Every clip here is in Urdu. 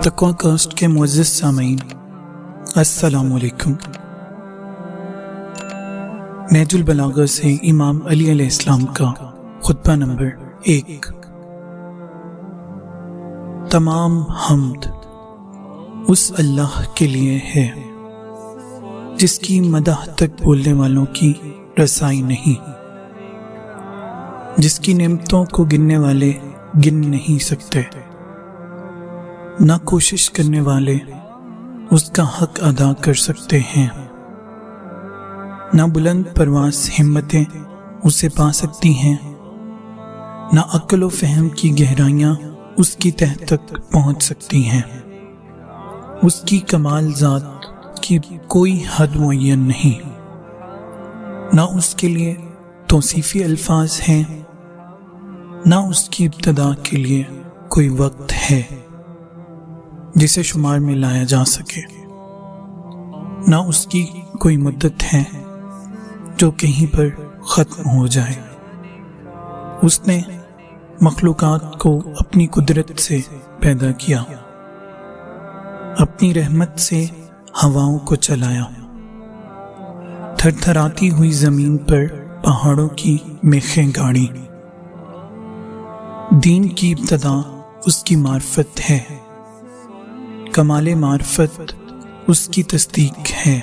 تقویٰ کاسٹ کے معزز سامعین، السلام علیکم۔ نہج البلاغہ سے امام علی علیہ السلام کا خطبہ نمبر 1۔ تمام حمد اس اللہ کے لیے ہے جس کی مدح تک بولنے والوں کی رسائی نہیں، جس کی نعمتوں کو گننے والے گن نہیں سکتے، نہ کوشش کرنے والے اس کا حق ادا کر سکتے ہیں، نہ بلند پرواز ہمتیں اسے پا سکتی ہیں، نہ عقل و فہم کی گہرائیاں اس کی تہہ تک پہنچ سکتی ہیں۔ اس کی کمال ذات کی کوئی حد معین نہیں، نہ اس کے لیے توصیفی الفاظ ہیں، نہ اس کی ابتدا کے لیے کوئی وقت ہے جسے شمار میں لایا جا سکے، نہ اس کی کوئی مدت ہے جو کہیں پر ختم ہو جائے۔ اس نے مخلوقات کو اپنی قدرت سے پیدا کیا، اپنی رحمت سے ہواؤں کو چلایا، تھر تھراتی ہوئی زمین پر پہاڑوں کی میخیں گاڑی۔ دین کی ابتدا اس کی معرفت ہے، کمال معرفت اس کی تصدیق ہے،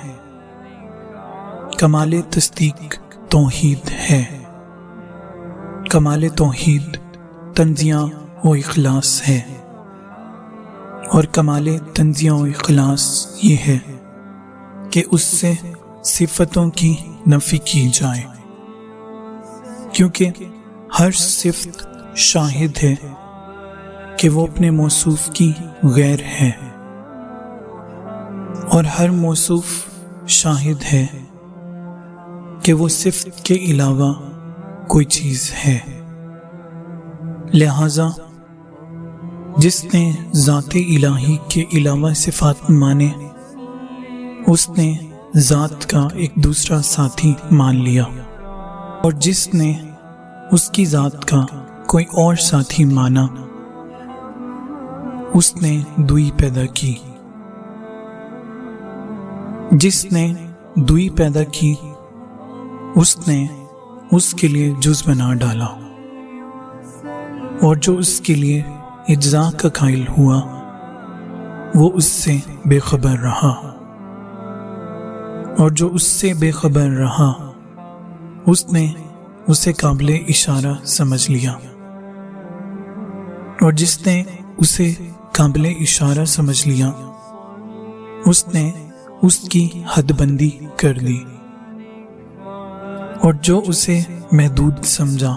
کمال تصدیق توحید ہے، کمال توحید تنزیہ و اخلاص ہے، اور کمال تنزیہ و اخلاص یہ ہے کہ اس سے صفتوں کی نفی کی جائے، کیونکہ ہر صفت شاہد ہے کہ وہ اپنے موصوف کی غیر ہے، اور ہر موصوف شاہد ہے کہ وہ صفت کے علاوہ کوئی چیز ہے۔ لہذا جس نے ذات الہی کے علاوہ صفات مانے، اس نے ذات کا ایک دوسرا ساتھی مان لیا، اور جس نے اس کی ذات کا کوئی اور ساتھی مانا، اس نے دوئی پیدا کی۔ جس نے دوئی پیدا کی، اس نے اس کے لیے جز بنا ڈالا، اور جو اس کے لیے اجزاء کا قائل ہوا وہ اس سے بے خبر رہا، اور جو اس سے بے خبر رہا اس نے اسے قابل اشارہ سمجھ لیا، اور جس نے اسے قابل اشارہ سمجھ لیا اس نے اس کی حد بندی کر دی، اور جو اسے محدود سمجھا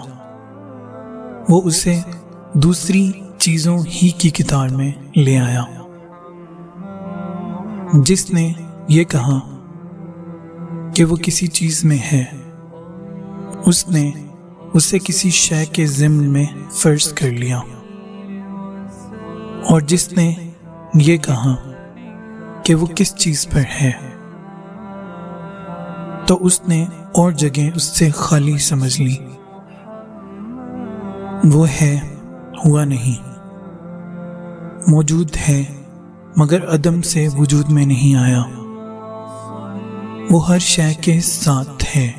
وہ اسے دوسری چیزوں ہی کی قطار میں لے آیا۔ جس نے یہ کہا کہ وہ کسی چیز میں ہے، اس نے اسے کسی شے کے ضمن میں فرض کر لیا، اور جس نے یہ کہا کہ وہ کس چیز پر ہے، تو اس نے اور جگہ اس سے خالی سمجھ لی۔ وہ ہے، ہوا نہیں، موجود ہے مگر عدم سے وجود میں نہیں آیا۔ وہ ہر شے کے ساتھ ہے،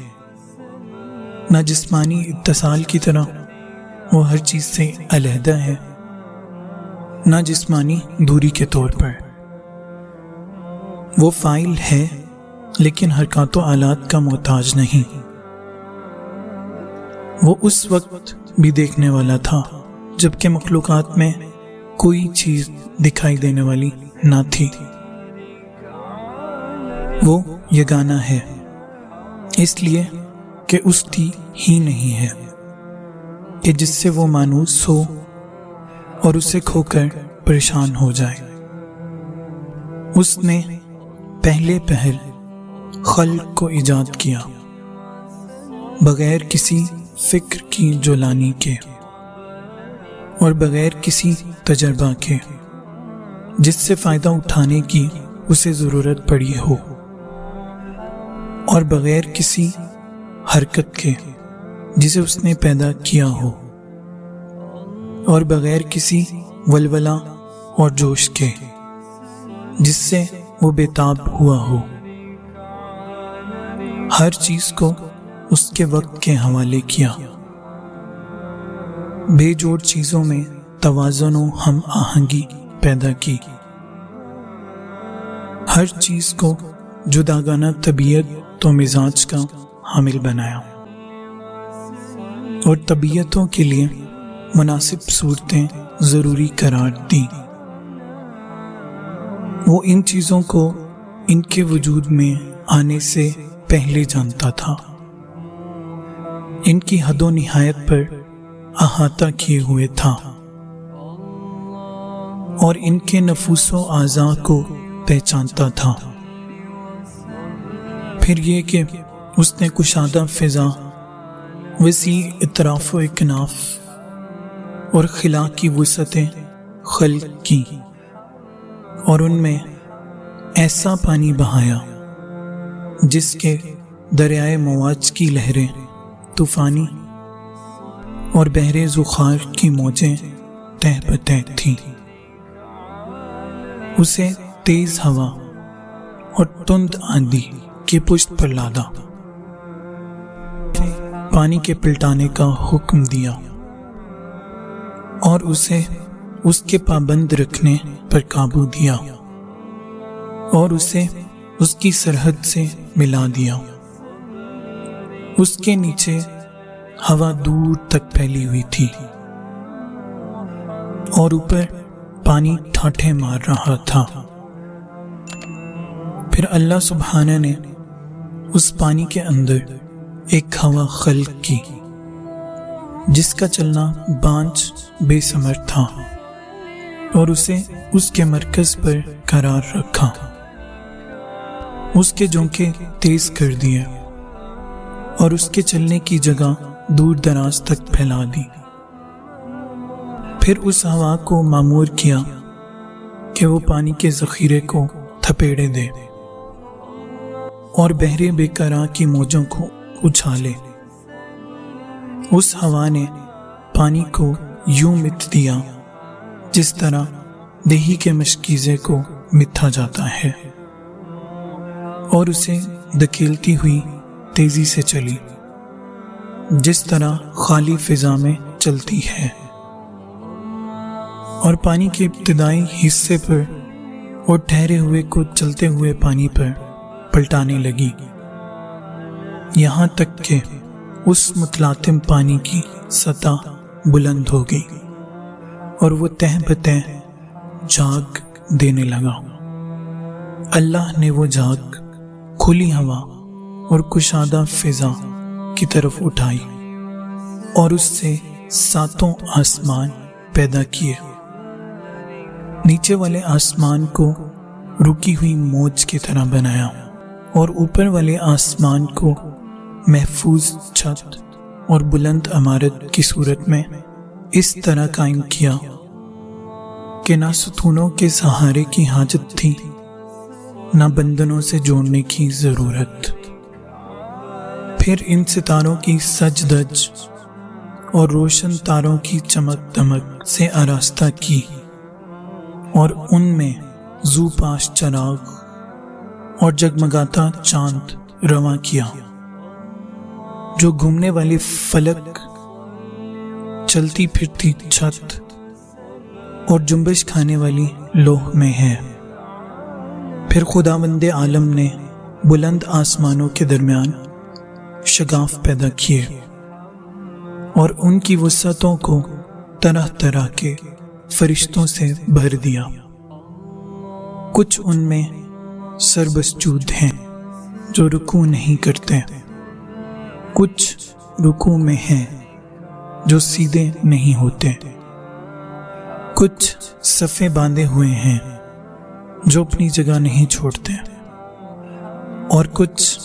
نہ جسمانی اتصال کی طرح وہ ہر چیز سے علیحدہ ہے، نہ جسمانی دوری کے طور پر۔ وہ فاعل ہے لیکن حرکات و آلات کا محتاج نہیں۔ وہ اس وقت بھی دیکھنے والا تھا جبکہ مخلوقات میں کوئی چیز دکھائی دینے والی نہ تھی۔ وہ یگانہ ہے اس لیے کہ اس کی ہی نہیں ہے کہ جس سے وہ مانوس ہو اور اسے کھو کر پریشان ہو جائے۔ اس نے پہلے پہل خلق کو ایجاد کیا بغیر کسی فکر کی جولانی کے اور بغیر کسی تجربہ کے جس سے فائدہ اٹھانے کی اسے ضرورت پڑی ہو، اور بغیر کسی حرکت کے جسے اس نے پیدا کیا ہو، اور بغیر کسی ولولہ اور جوش کے جس سے وہ بےتاب ہوا ہو، ہر چیز کو اس کے وقت کے حوالے کیا، بے جوڑ چیزوں میں توازن و ہم آہنگی پیدا کی، ہر چیز کو جداگانہ طبیعت تو مزاج کا حامل بنایا، اور طبیعتوں کے لیے مناسب صورتیں ضروری قرار دیں۔ وہ ان چیزوں کو ان کے وجود میں آنے سے پہلے جانتا تھا، ان کی حد و نہایت پر احاطہ کیے ہوئے تھا، اور ان کے نفوس و اعضاء کو پہچانتا تھا۔ پھر یہ کہ اس نے کشادہ فضا، وسیع اطراف و اکناف اور خلا کی وسعتیں خلق کی، اور ان میں ایسا پانی بہایا جس کے دریائے مواج کی لہریں طوفانی اور بحر زخار کی موجیں تہ بتہ تھیں۔ اسے تیز ہوا اور تند آندھی کی پشت پر لادا، پانی کے پلٹانے کا حکم دیا، اور اسے اس کے پابند رکھنے پر قابو دیا، اور اسے اس کی سرحد سے ملا دیا۔ اس کے نیچے ہوا دور تک پھیلی ہوئی تھی، اور اوپر پانی ٹھاٹھے مار رہا تھا۔ پھر اللہ سبحانہ نے اس پانی کے اندر ایک ہوا خلق کی جس کا چلنا بانجھ بے ثمر تھا، اور اسے اس کے مرکز پر قرار رکھا، اس کے جھونکے تیز کر دیے، اور اس کے چلنے کی جگہ دور دراز تک پھیلا دی۔ پھر اس ہوا کو مامور کیا کہ وہ پانی کے ذخیرے کو تھپیڑے دے اور بحر بے قرار کی موجوں کو اچھالے۔ اس ہوا نے پانی کو یوں مت دیا جس طرح دیہی کے مشکیزے کو متھا جاتا ہے، اور اسے دھکیلتی ہوئی تیزی سے چلی جس طرح خالی فضا میں چلتی ہے، اور پانی کے ابتدائی حصے پر اور ٹھہرے ہوئے کو چلتے ہوئے پانی پر پلٹانے لگی، یہاں تک کہ اس متلاطم پانی کی سطح بلند ہو گئی اور وہ تہ بتہ جھاگ دینے لگا۔ اللہ نے وہ جھاگ کھلی ہوا اور کشادہ فضا کی طرف اٹھائی، اور اس سے 7 آسمان پیدا کیے۔ نیچے والے آسمان کو رکی ہوئی موج کی طرح بنایا، اور اوپر والے آسمان کو محفوظ چھت اور بلند عمارت کی صورت میں اس طرح قائم کیا کہ نہ ستونوں کے سہارے کی حاجت تھی، نہ بندنوں سے جوڑنے کی ضرورت۔ پھر ان ستاروں کی سج دج اور روشن تاروں کی چمک دمک سے آراستہ کی، اور ان میں زو پاش چراغ اور جگمگاتا چاند رواں کیا، جو گھومنے والی فلک، چلتی پھرتی چھت اور جنبش کھانے والی لوح میں ہے۔ پھر خداوند عالم نے بلند آسمانوں کے درمیان شگاف پیدا کیے، اور ان کی وسعتوں کو طرح طرح کے فرشتوں سے بھر دیا۔ کچھ ان میں سربسجود ہیں جو رکوع نہیں کرتے، کچھ رکوع میں ہیں جو سیدھے نہیں ہوتے، کچھ صفے باندھے ہوئے ہیں جو اپنی جگہ نہیں چھوڑتے، اور کچھ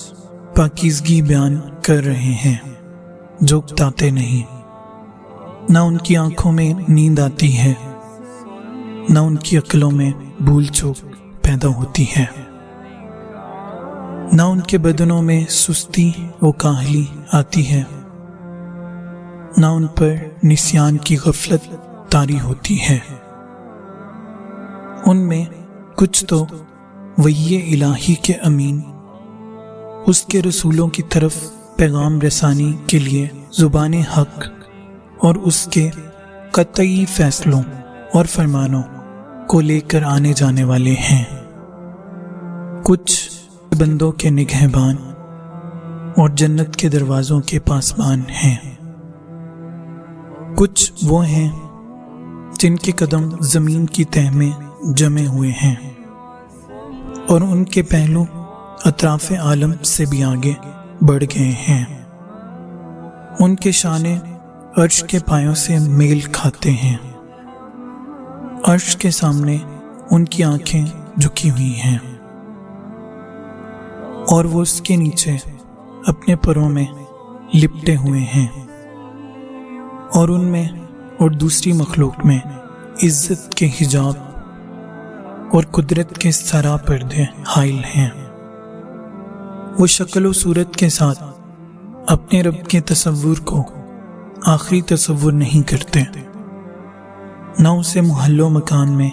پاکیزگی بیان کر رہے ہیں جو اکتاتے نہیں۔ نہ ان کی آنکھوں میں نیند آتی ہے، نہ ان کی عقلوں میں بھول چوک پیدا ہوتی ہے۔ نہ ان کے بدنوں میں سستی و کاہلی آتی ہے، نہ ان پر نسیان کی غفلت طاری ہوتی ہے۔ ان میں کچھ تو وحی الہی کے امین، اس کے رسولوں کی طرف پیغام رسانی کے لیے زبان حق اور اس کے قطعی فیصلوں اور فرمانوں کو لے کر آنے جانے والے ہیں، کچھ بندوں کے نگہبان اور جنت کے دروازوں کے پاسبان ہیں، کچھ وہ ہیں جن کے قدم زمین کی تہ میں جمے ہوئے ہیں اور ان کے پہلو اطراف عالم سے بھی آگے بڑھ گئے ہیں، ان کے شانے عرش کے پایوں سے میل کھاتے ہیں، عرش کے سامنے ان کی آنکھیں جھکی ہوئی ہیں اور وہ اس کے نیچے اپنے پروں میں لپٹے ہوئے ہیں، اور ان میں اور دوسری مخلوق میں عزت کے حجاب اور قدرت کے سرا پردے حائل ہیں۔ وہ شکل و صورت کے ساتھ اپنے رب کے تصور کو آخری تصور نہیں کرتے، نہ اسے محل و مکان میں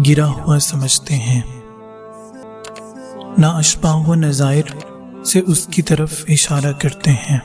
گرا ہوا سمجھتے ہیں، نہ اشباح و نظائر سے اس کی طرف اشارہ کرتے ہیں۔